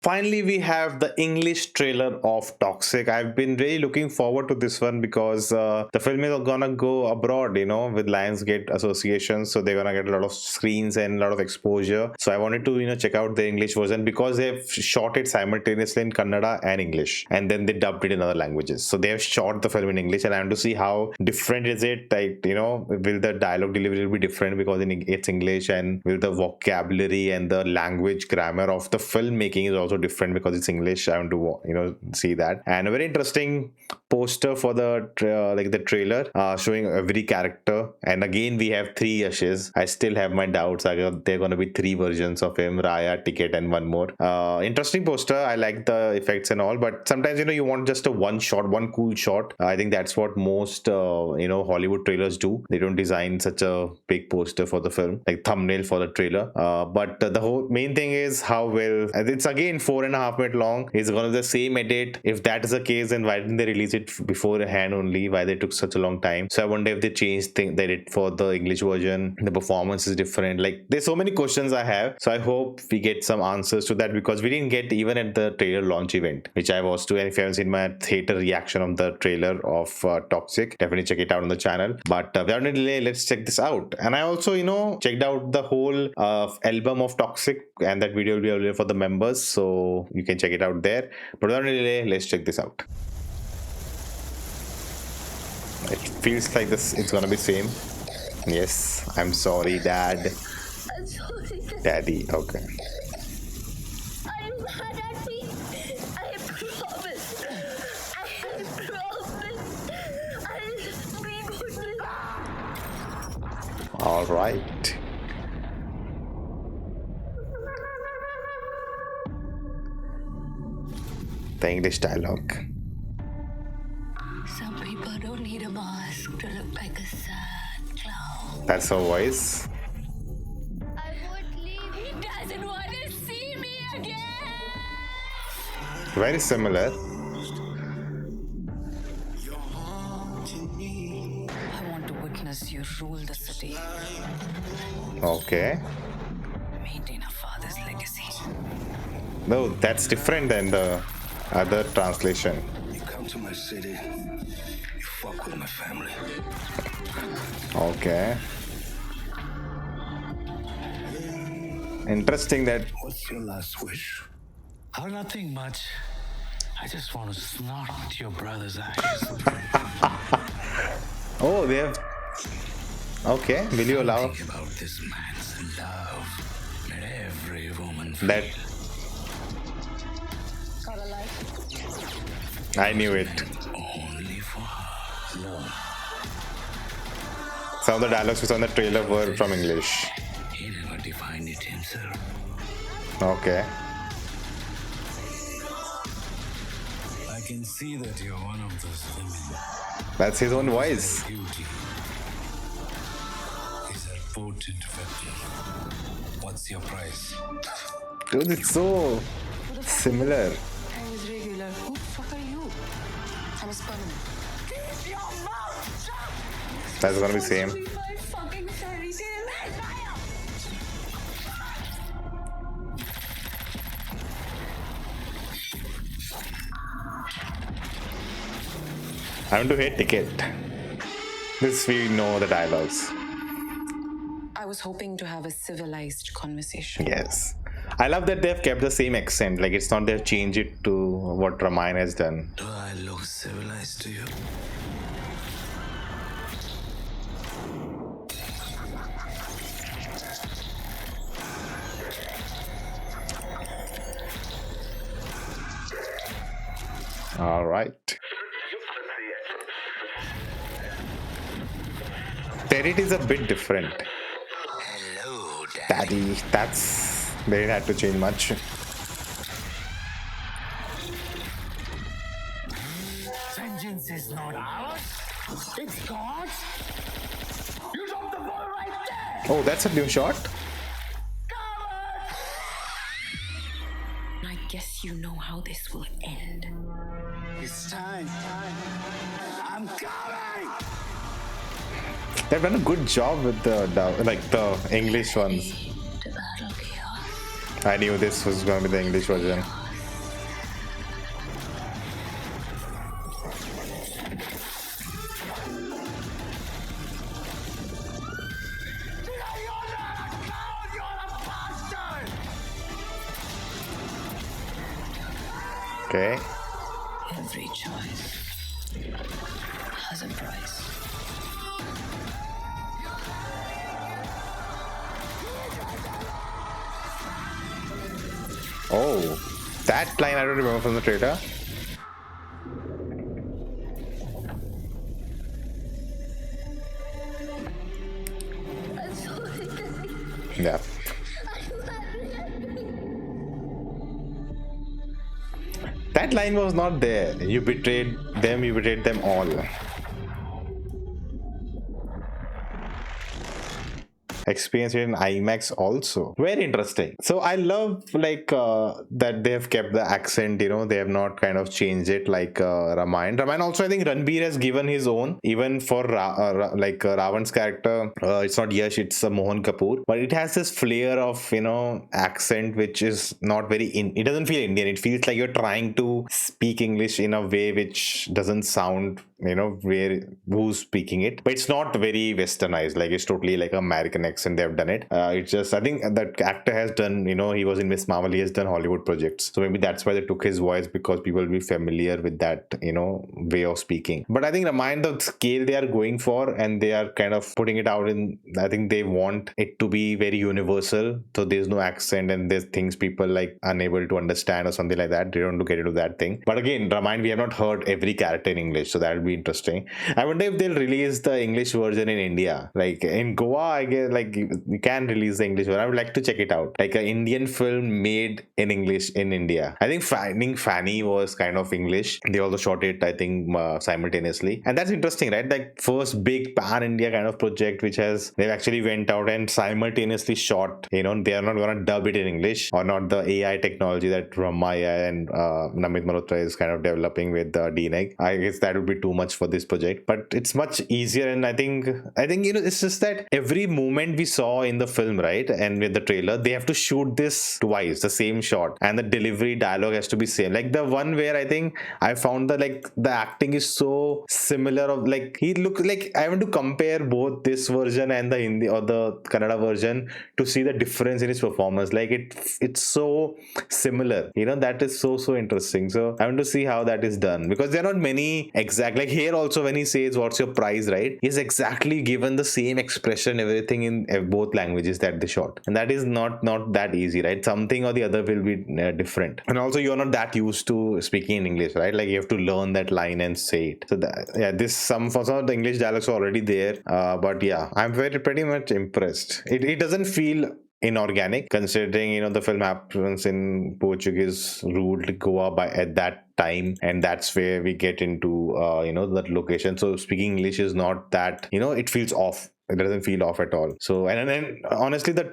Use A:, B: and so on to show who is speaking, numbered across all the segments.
A: finally we have the English trailer of Toxic. I've been really looking forward to this one because the film is gonna go abroad, with Lionsgate Association, so they're gonna get a lot of screens and a lot of exposure. So I wanted to, check out the English version because they've shot it simultaneously in Kannada and English, and then they dubbed it in other languages. So they have shot the film in English, and I want to see how different is it. Like, will the dialogue delivery be different because it's English, and will the vocabulary and the language grammar of the filmmaking is also different because it's English. I want to see that. And a very interesting poster for the the trailer showing every character, and again we have three Yashes. I still have my doubts. There are going to be three versions of him: Raya, Ticket, and one more. Interesting poster. I like the effects and all, but sometimes you want just a one shot, one cool shot. I think that's what most Hollywood trailers do. They don't design such a big poster for the film, like thumbnail for the trailer. But the whole main thing is how well. It's again 4.5 minutes long. It's gonna be the same edit. If that is the case, then why didn't they release it beforehand only? Why they took such a long time? So I wonder if they changed the edit for the English version. The performance is different. Like, there's so many questions I have. So I hope we get some answers to that, because we didn't get even at the trailer launch event, which I was to. And if you haven't seen my theater reaction of the trailer of Toxic, definitely check it out on the channel. But without any delay, let's check this out. And I also checked out the whole album of Toxic, and that video will be available for the members, so you can check it out there. But without any delay, let's check this out. It feels like it's gonna be same. Yes, I'm sorry, Dad.
B: I'm sorry.
A: Daddy, okay.
B: I'm mad at me. I promise. I promise. I'll be good.
A: All right. The English dialogue.
B: Some people don't need a mask to look like a sad clown.
A: That's her voice.
B: I won't leave. He doesn't want to see me again.
A: Very similar.
B: I want to witness you rule the city.
A: Okay.
B: Maintain a father's legacy.
A: No, that's different than the other translation.
C: You come to my city, you fuck with my family.
A: Okay. Interesting that.
C: What's your last wish?
D: Oh, nothing much. I just want to snort your brother's ashes.
A: Oh, they have. Okay, will you allow
D: Think about this man's love. Let every woman feel.
A: that?
B: Got a life?
A: I knew it.
D: Only for her.
C: No.
A: Some of the dialogues we saw in the trailer were from English.
D: He never defined it himself.
A: Okay.
D: I can see that you're one of those women.
A: That's his own voice.
D: Beauty is a potent weapon. What's your price?
A: Dude, it's so similar.
B: I was regular. Who the fuck are you? I was permanent. Keep your mouth shut!
A: That's gonna be same.
B: Be my fucking fairy tale empire!
A: I want to hit Ticket. This we know the dialogues.
E: I was hoping to have a civilized conversation.
A: Yes. I love that they've kept the same accent. Like, it's not they've changed it to what Ramayana has done.
D: Do I look civilized to you?
A: All right. Territ is a bit different.
D: Hello,
A: Daddy, that's. They didn't have to change much.
D: Vengeance is not ours. It's God's. You dropped the ball right there.
A: Oh, that's a new shot.
E: I guess you know how this will end.
D: It's time. I'm coming.
A: They've done a good job with the English ones.
B: To battle chaos.
A: I knew this was going to be the English version. Okay.
B: Every choice has a price.
A: Oh, that line I don't remember from the trailer. Yeah. That line was not there. You betrayed them all. Experience it in IMAX also. Very interesting. So I love that they have kept the accent. They have not kind of changed it like Ramayana. Ramayana also, I think Ranbir has given his own. Even for Ravan's character, it's not Yash, it's Mohan Kapoor, but it has this flair of accent which is not very in. It doesn't feel Indian. It feels like you're trying to speak English in a way which doesn't sound where who's speaking it, but it's not very westernized. Like it's totally like American accent. They have done it. It's just, I think that actor has done, he was in Miss Marvel, he has done Hollywood projects, so maybe that's why they took his voice, because people will be familiar with that way of speaking. But I think remind the scale they are going for, and they are kind of putting it out in, I think they want it to be very universal, so there's no accent and there's things people like unable to understand or something like that. They don't get into that thing. But again, remind, we have not heard every character in English, so that will be interesting. I wonder if they'll release the English version in India. Like in Goa, I guess like you can release the English version. I would like to check it out. Like an Indian film made in English in India. I think Finding Fanny was kind of English. They also shot it, I think, simultaneously, and that's interesting, right? Like first big pan India kind of project which has they've actually went out and simultaneously shot. They are not gonna dub it in English, or not the AI technology that Ramaya and Namit Malhotra is kind of developing with DNEG. I guess that would be too much for this project, but it's much easier. And I think it's just that every moment we saw in the film, right, and with the trailer, they have to shoot this twice, the same shot, and the delivery dialogue has to be same. Like the one where I think I found that like the acting is so similar, of like he looks like, I want to compare both this version and the Hindi or the Kannada version to see the difference in his performance. Like it's so similar, that is so interesting. So I want to see how that is done, because there are not many exact, like here also when he says what's your price, right, he's exactly given the same expression, everything in both languages that they shot, and that is not that easy, right? Something or the other will be different. And also you're not that used to speaking in English, right? Like you have to learn that line and say it. So that, yeah, this some for some of the English dialogues are already there, but yeah, I'm pretty much impressed. It doesn't feel inorganic, considering the film happens in Portuguese ruled Goa by at that time, and that's where we get into that location. So speaking English is not that, it feels off. It doesn't feel off at all. So and then honestly, the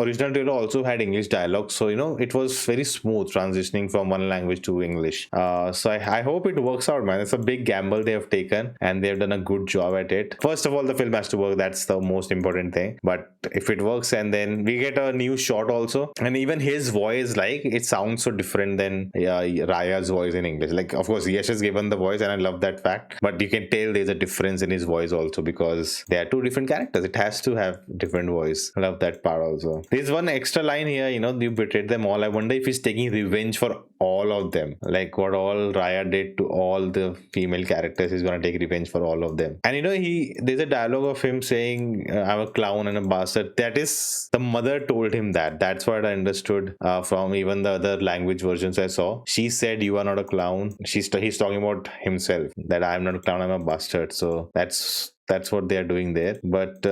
A: original trailer also had English dialogue, so it was very smooth transitioning from one language to English. So I hope it works out, man. It's a big gamble they have taken, and they've done a good job at it. First of all, the film has to work. That's the most important thing. But if it works, and then we get a new shot also, and even his voice, like it sounds so different than Raya's voice in English. Like of course Yash has given the voice, and I love that fact. But you can tell there's a difference in his voice also, because they are two different characters. It has to have different voice. I love that part also. There's one extra line here, you betrayed them all. I wonder if he's taking revenge for all of them. Like what all Raya did to all the female characters, he's gonna take revenge for all of them. And there's a dialogue of him saying, I'm a clown and a bastard. That is, the mother told him that. That's what I understood from even the other language versions I saw. She said, you are not a clown. He's talking about himself, that I'm not a clown, I'm a bastard. So that's what they are doing there. But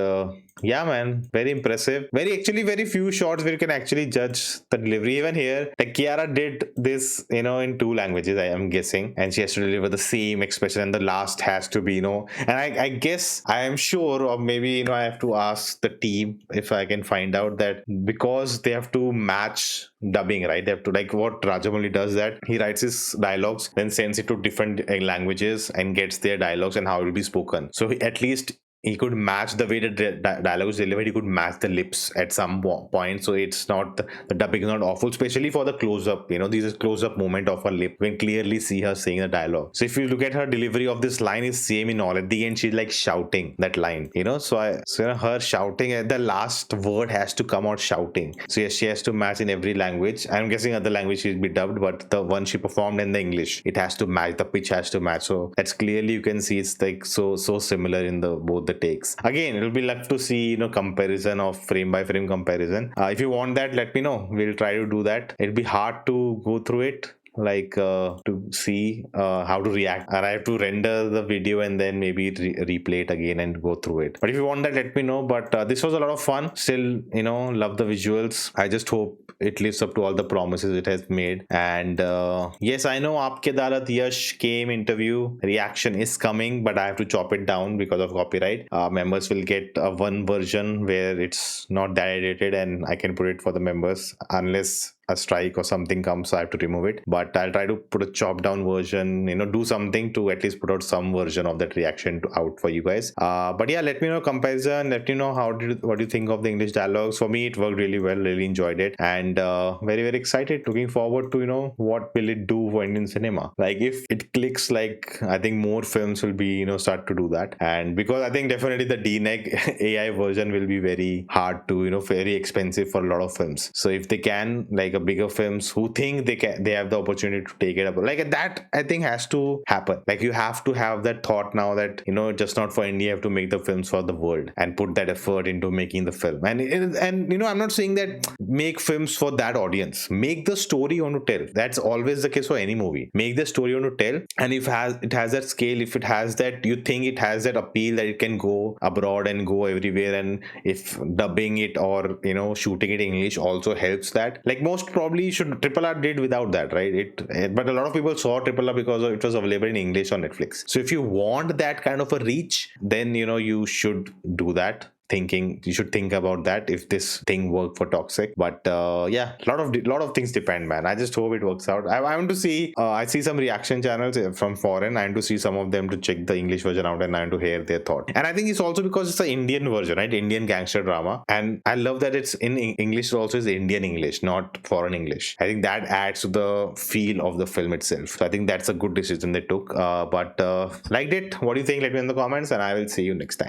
A: yeah, man, very impressive. Very few shots where you can actually judge the delivery. Even here, like Kiara did this, in two languages, I am guessing, and she has to deliver the same expression, and the last has to be, and I guess, I am sure, or maybe, I have to ask the team if I can find out that, because they have to match dubbing, right? They have to, like what Rajamouli does, that he writes his dialogues, then sends it to different languages and gets their dialogues and how it will be spoken. So at least he could match the way the dialogue is delivered. He could match the lips at some point, so it's not the dubbing is not awful, especially for the close up. This is close up moment of her lip when clearly see her saying the dialogue. So if you look at her delivery of this line, is same in all. At the end, she's like shouting that line. Her shouting at the last word has to come out shouting. So yes, she has to match in every language. I'm guessing other language she'll be dubbed, but the one she performed in the English, it has to match. The pitch has to match. So that's clearly you can see it's like so similar in the both the takes. Again, it'll be left to see comparison of frame by frame comparison. If you want that, let me know. We'll try to do that. It'll be hard to go through it, like to see how to react, and I have to render the video and then maybe replay it again and go through it. But if you want that, let me know. But this was a lot of fun. Still, love the visuals. I just hope it lives up to all the promises it has made. And yes, I know Aapke Dalat Yash came interview reaction is coming, but I have to chop it down because of copyright. Members will get a one version where it's not that edited, and I can put it for the members unless a strike or something comes, so I have to remove it. But I'll try to put a chopped down version, do something to at least put out some version of that reaction out for you guys. But yeah, let me know comparison. Let me know what do you think of the English dialogues. For me, it worked really well. Really enjoyed it, and very very excited. Looking forward to what will it do for Indian cinema. Like if it clicks, like I think more films will be start to do that. And because I think definitely the DNEG AI version will be very hard to very expensive for a lot of films. So if they can, like bigger films who think they have the opportunity to take it up, like that I think has to happen. Like you have to have that thought now that just not for India, you have to make the films for the world and put that effort into making the film. And I'm not saying that make films for that audience. Make the story you want to tell. That's always the case for any movie. Make the story you want to tell, and if it has that scale, if it has that, you think it has that appeal that it can go abroad and go everywhere, and if dubbing it or shooting it in English also helps that. Like most probably should Triple R did without that, right? But a lot of people saw Triple R because it was available in English on Netflix. So if you want that kind of a reach, then you should do that. You should think about that if this thing worked for Toxic. But yeah, lot of things depend, man. I just hope it works out. I want to see I see some reaction channels from foreign. I want to see some of them to check the English version out, and I want to hear their thought. And I think it's also because it's an Indian version, right? Indian gangster drama, and I love that it's in English also is Indian English, not foreign English. I think that adds to the feel of the film itself. So I think that's a good decision they took. But liked it. What do you think? Let me know in the comments, and I will see you next time.